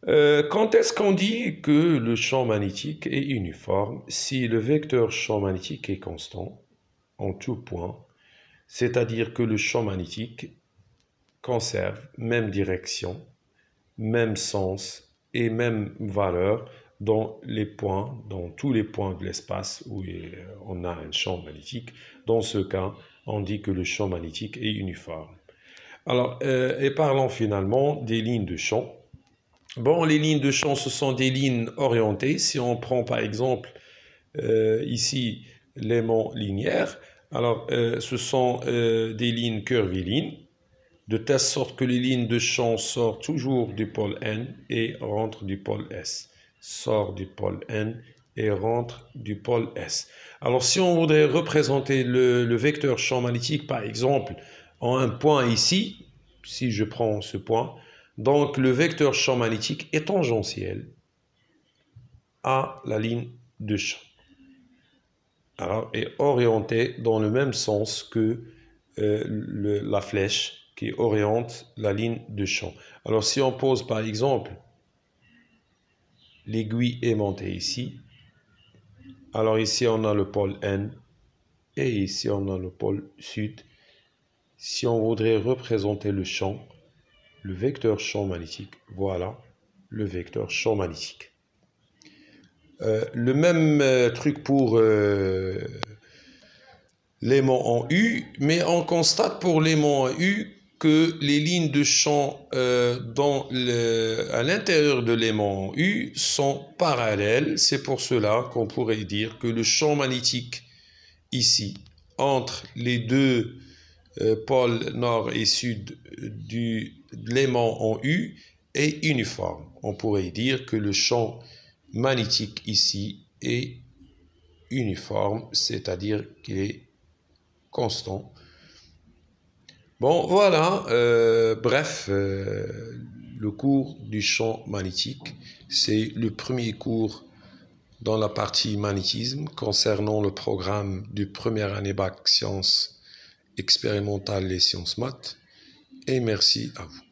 Quand est-ce qu'on dit que le champ magnétique est uniforme? Si le vecteur champ magnétique est constant en tout point, c'est-à-dire que le champ magnétique conserve même direction, même sens et même valeur dans les points, dans tous les points de l'espace où on a un champ magnétique. Dans ce cas, on dit que le champ magnétique est uniforme. Alors, et parlons finalement des lignes de champ. Bon, les lignes de champ, ce sont des lignes orientées. Si on prend par exemple ici l'aimant linéaire, alors ce sont des lignes curvilignes, de telle sorte que les lignes de champ sortent toujours du pôle N et rentrent du pôle S. Sort du pôle N et rentre du pôle S. Alors si on voudrait représenter le vecteur champ magnétique par exemple en un point ici, si je prends ce point, donc le vecteur champ magnétique est tangentiel à la ligne de champ. Alors, est orienté dans le même sens que la flèche qui oriente la ligne de champ. Alors si on pose par exemple l'aiguille aimantée ici, alors ici on a le pôle N et ici on a le pôle sud. Si on voudrait représenter le champ, le vecteur champ magnétique, voilà le vecteur champ magnétique. Le même truc pour l'aimant en U, mais on constate pour l'aimant en U que les lignes de champ à l'intérieur de l'aimant en U sont parallèles. C'est pour cela qu'on pourrait dire que le champ magnétique ici, entre les deux pôles nord et sud de l'aimant en U, est uniforme. On pourrait dire que le champ magnétique ici est uniforme, c'est-à-dire qu'il est constant. Bon, voilà, bref, le cours du champ magnétique, c'est le premier cours dans la partie magnétisme concernant le programme de première année bac sciences expérimentales et sciences maths. Et merci à vous.